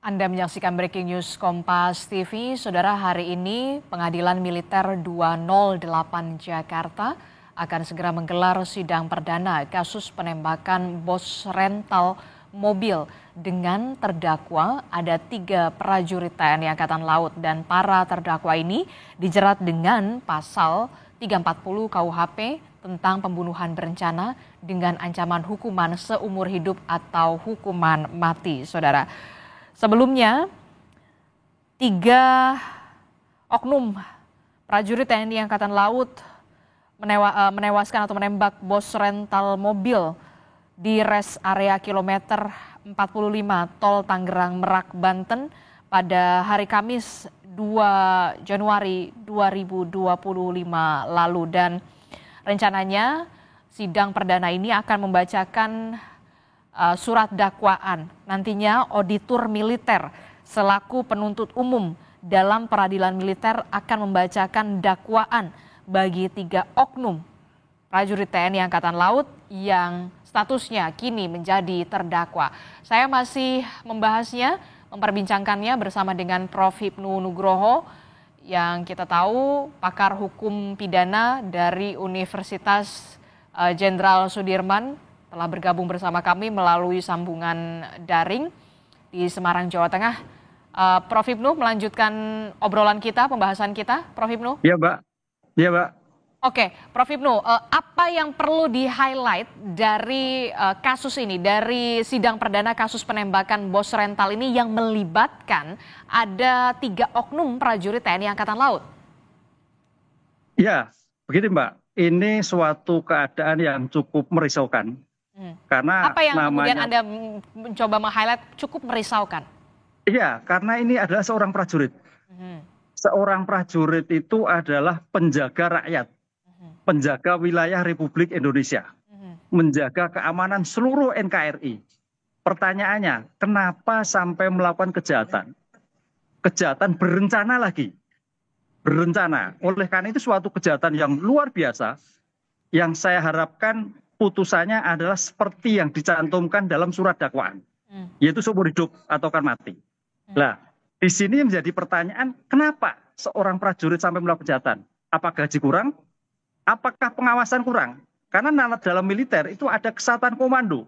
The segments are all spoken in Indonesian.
Anda menyaksikan Breaking News Kompas TV. Saudara, hari ini Pengadilan Militer 208 Jakarta akan segera menggelar sidang perdana kasus penembakan bos rental mobil dengan terdakwa ada 3 prajurit TNI Angkatan Laut dan para terdakwa ini dijerat dengan pasal 340 KUHP tentang pembunuhan berencana dengan ancaman hukuman seumur hidup atau hukuman mati, saudara. Sebelumnya, 3 oknum prajurit TNI Angkatan Laut menewaskan atau menembak bos rental mobil di res area kilometer 45 Tol Tangerang Merak, Banten pada hari Kamis 2 Januari 2025 lalu. Dan rencananya sidang perdana ini akan membacakan surat dakwaan. Nantinya auditor militer selaku penuntut umum dalam peradilan militer akan membacakan dakwaan bagi 3 oknum prajurit TNI Angkatan Laut yang statusnya kini menjadi terdakwa. Saya masih membahasnya, memperbincangkannya bersama dengan Prof. Hipnu Nugroho yang kita tahu pakar hukum pidana dari Universitas Jenderal Sudirman telah bergabung bersama kami melalui sambungan daring di Semarang, Jawa Tengah. Prof. Hipnu, melanjutkan obrolan kita, pembahasan kita, Prof. Hipnu. Iya, Mbak. Iya, Mbak. Oke, Prof. Hipnu, apa yang perlu di-highlight dari kasus ini, dari sidang perdana kasus penembakan bos rental ini yang melibatkan ada 3 oknum prajurit TNI Angkatan Laut? Ya, begini Mbak, ini suatu keadaan yang cukup merisaukan. Karena apa yang kemudian namanya, Anda mencoba meng-highlight cukup merisaukan? iya, karena ini adalah seorang prajurit. Seorang prajurit itu adalah penjaga rakyat, penjaga wilayah Republik Indonesia, menjaga keamanan seluruh NKRI. Pertanyaannya, kenapa sampai melakukan kejahatan? Kejahatan berencana lagi. Berencana. Oleh karena itu suatu kejahatan yang luar biasa, yang saya harapkan putusannya adalah seperti yang dicantumkan dalam surat dakwaan, yaitu seumur hidup atau kan mati. Nah, di sini menjadi pertanyaan, kenapa seorang prajurit sampai melakukan kejahatan? Apakah gaji kurang? Apakah pengawasan kurang? Karena dalam militer itu ada kesatuan komando.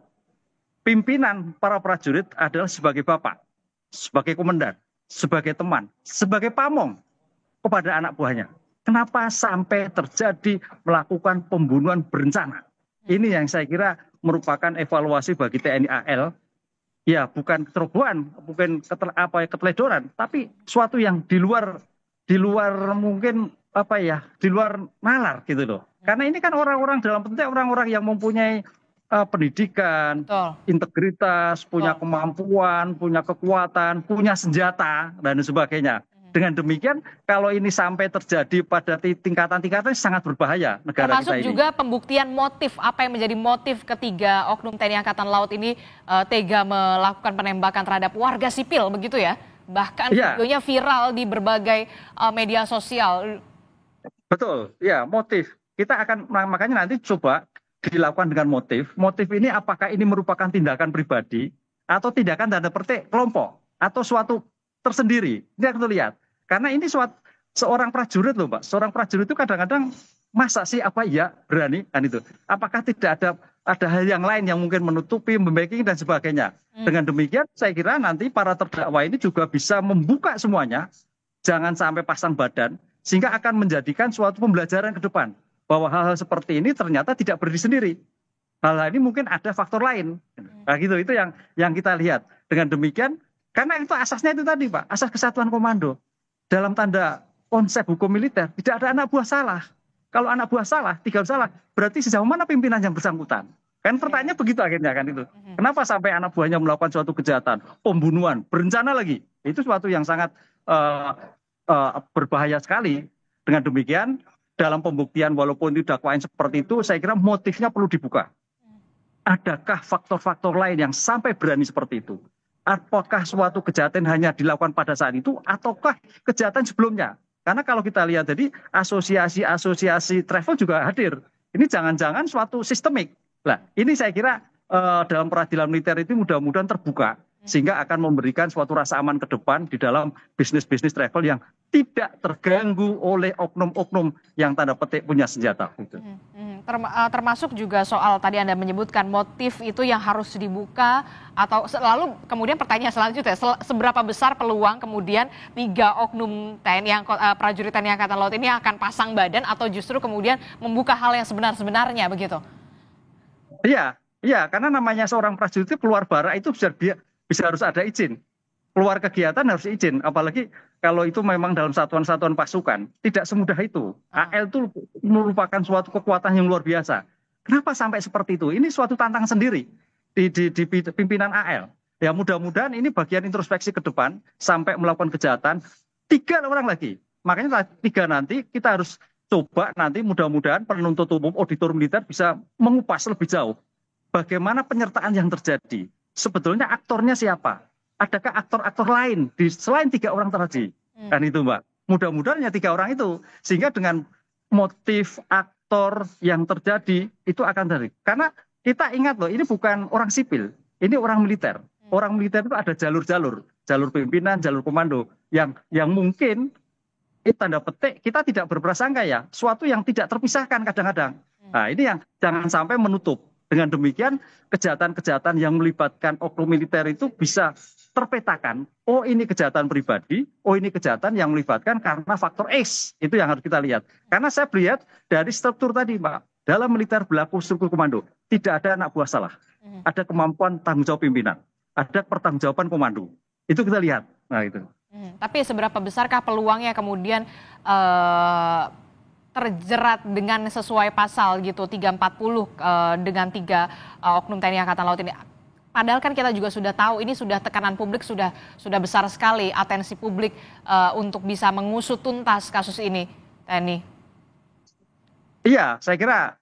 Pimpinan para prajurit adalah sebagai bapak, sebagai komandan, sebagai teman, sebagai pamong kepada anak buahnya. Kenapa sampai terjadi melakukan pembunuhan berencana? Ini yang saya kira merupakan evaluasi bagi TNI AL. Ya, bukan keterobohan, bukan keteledoran, tapi suatu yang di luar mungkin di luar nalar gitu loh. Karena ini kan orang-orang dalam bentuk orang-orang yang mempunyai pendidikan, integritas, punya kemampuan, punya kekuatan, punya senjata dan sebagainya. Dengan demikian, kalau ini sampai terjadi pada tingkatan-tingkatan sangat berbahaya negara termasuk kita ini. juga pembuktian motif, apa yang menjadi motif ketiga oknum TNI Angkatan Laut ini tega melakukan penembakan terhadap warga sipil, begitu ya? Bahkan videonya viral di berbagai media sosial. Betul, ya, motif. Kita akan, makanya nanti coba dilakukan dengan motif. Motif ini apakah ini merupakan tindakan pribadi atau tindakan tanda petik kelompok atau suatu tersendiri. Ini kita lihat. Karena ini seorang prajurit loh, Mbak. Seorang prajurit itu kadang-kadang masa sih apa ya berani kan itu. Apakah tidak ada hal yang lain yang mungkin menutupi, membacking dan sebagainya. Dengan demikian saya kira nanti para terdakwa ini juga bisa membuka semuanya. Jangan sampai pasang badan sehingga akan menjadikan suatu pembelajaran ke depan bahwa hal-hal seperti ini ternyata tidak berdiri sendiri. Hal-hal ini mungkin ada faktor lain. Nah gitu, itu yang kita lihat. Dengan demikian, karena itu asasnya itu tadi Pak, asas kesatuan komando. Dalam tanda konsep hukum militer, tidak ada anak buah salah. Kalau anak buah salah, 3 salah, berarti sejauh mana pimpinan yang bersangkutan? Kan pertanyaannya begitu akhirnya kan itu. Kenapa sampai anak buahnya melakukan suatu kejahatan, pembunuhan, berencana lagi? Itu suatu yang sangat berbahaya sekali. Dengan demikian, dalam pembuktian walaupun itu dakwaan seperti itu, saya kira motifnya perlu dibuka. Adakah faktor-faktor lain yang sampai berani seperti itu? Apakah suatu kejahatan hanya dilakukan pada saat itu ataukah kejahatan sebelumnya? Karena kalau kita lihat tadi asosiasi travel juga hadir. Ini jangan-jangan suatu sistemik. Nah, ini saya kira dalam peradilan militer itu mudah-mudahan terbuka sehingga akan memberikan suatu rasa aman ke depan di dalam bisnis-bisnis travel yang tidak terganggu oleh oknum-oknum yang tanda petik punya senjata. Termasuk juga soal tadi Anda menyebutkan motif itu yang harus dibuka, atau lalu kemudian pertanyaan selanjutnya, seberapa besar peluang kemudian 3 oknum TNI prajurit TNI Angkatan Laut ini akan pasang badan atau justru kemudian membuka hal yang sebenarnya begitu? Iya, karena namanya seorang prajurit itu keluar barak itu bisa harus ada izin. Keluar kegiatan harus izin, apalagi kalau itu memang dalam satuan-satuan pasukan. Tidak semudah itu. AL itu merupakan suatu kekuatan yang luar biasa. Kenapa sampai seperti itu? Ini suatu tantangan sendiri di pimpinan AL. Ya mudah-mudahan ini bagian introspeksi ke depan sampai melakukan kejahatan 3 orang lagi. Makanya 3 nanti kita harus coba nanti mudah-mudahan penuntut umum auditor militer bisa mengupas lebih jauh. Bagaimana penyertaan yang terjadi? Sebetulnya aktornya siapa? Adakah aktor-aktor lain selain 3 orang tadi? Kan itu Mbak. Mudah-mudahan ya 3 orang itu. Sehingga dengan motif aktor yang terjadi itu akan dari. Karena kita ingat loh, ini bukan orang sipil. Ini orang militer. Orang militer itu ada jalur-jalur. Jalur pimpinan, jalur komando. Yang mungkin tanda petik kita tidak berprasangka ya. Suatu yang tidak terpisahkan kadang-kadang. Nah ini yang jangan sampai menutup. Dengan demikian kejahatan-kejahatan yang melibatkan oknum militer itu bisa terpetakan. Oh ini kejahatan pribadi, oh ini kejahatan yang melibatkan karena faktor X. Itu yang harus kita lihat. Karena saya lihat dari struktur tadi Mbak, dalam militer berlaku struktur komando. Tidak ada anak buah salah. Ada kemampuan tanggung jawab pimpinan. Ada pertanggungjawaban komando. Itu kita lihat. Nah itu. Tapi seberapa besarkah peluangnya kemudian terjerat dengan sesuai pasal gitu 340 dengan 3 oknum TNI Angkatan Laut ini? Padahal kan kita juga sudah tahu ini sudah tekanan publik sudah besar sekali, atensi publik untuk bisa mengusut tuntas kasus ini, TNI. Iya, saya kira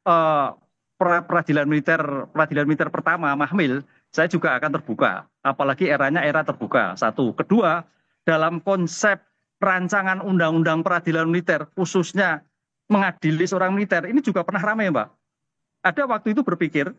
peradilan militer pertama Mahmil saya juga akan terbuka, apalagi eranya era terbuka. 1, kedua, dalam konsep rancangan undang-undang peradilan militer khususnya mengadili seorang militer ini juga pernah ramai Mbak. Ada waktu itu berpikir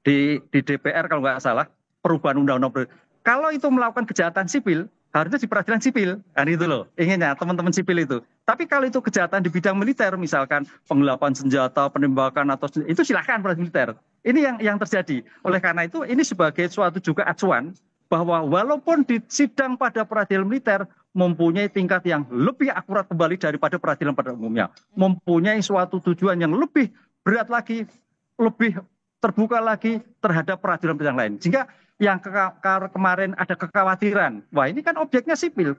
di DPR kalau nggak salah perubahan undang-undang. Kalau itu melakukan kejahatan sipil harusnya di peradilan sipil, kan itu loh inginnya teman-teman sipil itu. Tapi kalau itu kejahatan di bidang militer, misalkan penggelapan senjata, penembakan atau itu silahkan peradilan militer. Ini yang terjadi. Oleh karena itu ini sebagai suatu juga acuan bahwa walaupun di sidang pada peradilan militer mempunyai tingkat yang lebih akurat kembali daripada peradilan pada umumnya, mempunyai suatu tujuan yang lebih berat lagi, lebih terbuka lagi terhadap peradilan yang lain. Sehingga yang kemarin ada kekhawatiran, wah ini kan objeknya sipil,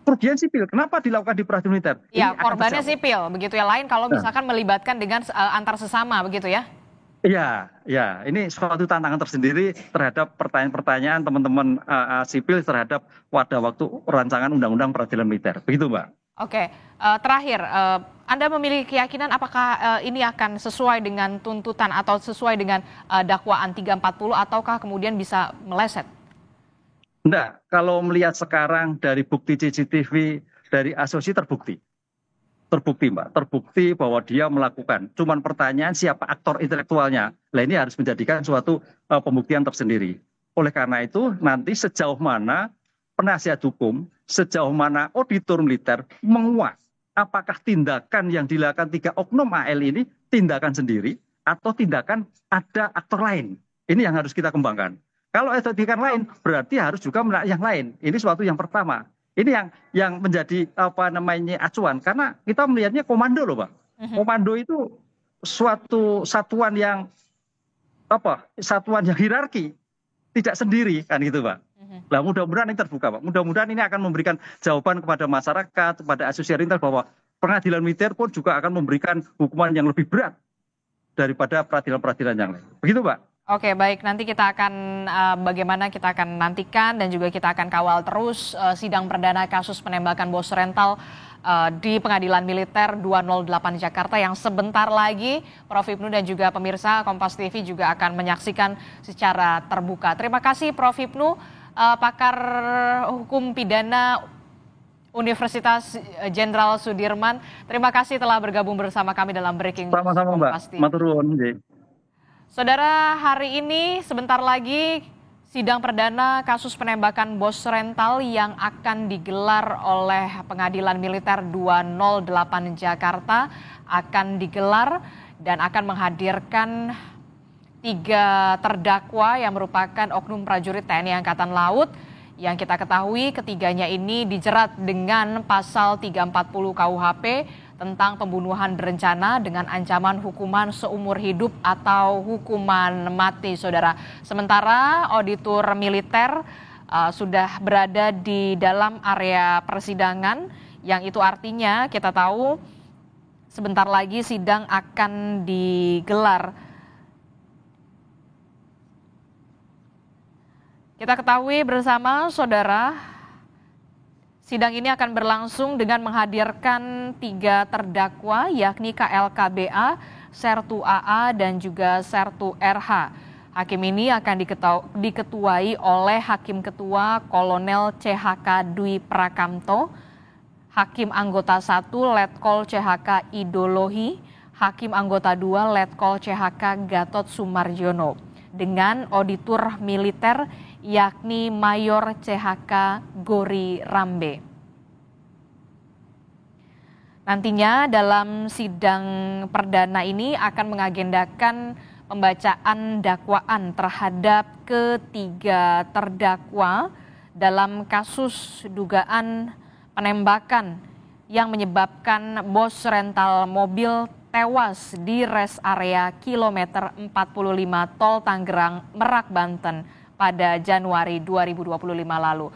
kerugian sipil, kenapa dilakukan di peradilan militer? Ya, korbannya sipil, begitu ya. Lain kalau misalkan melibatkan dengan antar sesama, begitu ya? Iya, ini suatu tantangan tersendiri terhadap pertanyaan-pertanyaan teman-teman sipil terhadap pada waktu rancangan undang-undang peradilan militer. Begitu, Mbak. Oke, terakhir, Anda memiliki keyakinan apakah ini akan sesuai dengan tuntutan atau sesuai dengan dakwaan 340 ataukah kemudian bisa meleset? Enggak, kalau melihat sekarang dari bukti CCTV, dari asosiasi terbukti Mbak, terbukti bahwa dia melakukan. Cuman pertanyaan siapa aktor intelektualnya. Nah ini harus menjadikan suatu pembuktian tersendiri. Oleh karena itu nanti sejauh mana penasihat hukum, sejauh mana auditor militer menguak apakah tindakan yang dilakukan 3 oknum AL ini tindakan sendiri atau tindakan ada aktor lain. Ini yang harus kita kembangkan. Kalau ada tindakan lain berarti harus juga melakukan yang lain. Ini suatu yang pertama. Ini yang menjadi acuan karena kita melihatnya komando loh Pak. Komando itu suatu satuan yang hierarki, tidak sendiri kan gitu Pak. Nah mudah-mudahan ini terbuka Pak. Mudah-mudahan ini akan memberikan jawaban kepada masyarakat, kepada asosiasi rintal bahwa pengadilan militer pun juga akan memberikan hukuman yang lebih berat daripada peradilan-peradilan yang lain. Begitu Pak. Oke, baik. Nanti kita akan bagaimana kita akan nantikan dan juga kita akan kawal terus sidang perdana kasus penembakan bos rental di Pengadilan Militer 208 Jakarta yang sebentar lagi Prof. Hipnu dan juga pemirsa Kompas TV juga akan menyaksikan secara terbuka. Terima kasih Prof. Hipnu, pakar hukum pidana Universitas Jenderal Sudirman. Terima kasih telah bergabung bersama kami dalam Breaking News. Sama-sama Mbak, matur nuwun. Saudara, hari ini sebentar lagi Sidang perdana kasus penembakan bos rental yang akan digelar oleh Pengadilan Militer 208 Jakarta akan digelar dan akan menghadirkan 3 terdakwa yang merupakan oknum prajurit TNI Angkatan Laut. Yang kita ketahui ketiganya ini dijerat dengan pasal 340 KUHP tentang pembunuhan berencana dengan ancaman hukuman seumur hidup atau hukuman mati, saudara. Sementara auditor militer sudah berada di dalam area persidangan, yang itu artinya kita tahu sebentar lagi sidang akan digelar. Kita ketahui bersama, saudara, sidang ini akan berlangsung dengan menghadirkan 3 terdakwa, yakni KLKBA, Sertu AA, dan juga Sertu RH. Hakim ini akan diketuai oleh Hakim Ketua Kolonel CHK Dwi Prakamto, Hakim Anggota 1 Letkol CHK Idolohi, Hakim Anggota 2 Letkol CHK Gatot Sumarjono, dengan auditor militer yakni Mayor CHK Gori Rambe. Nantinya dalam sidang perdana ini akan mengagendakan pembacaan dakwaan terhadap ketiga terdakwa dalam kasus dugaan penembakan yang menyebabkan bos rental mobil tewas di res area kilometer 45 Tol Tangerang Merak, Banten pada Januari 2025 lalu.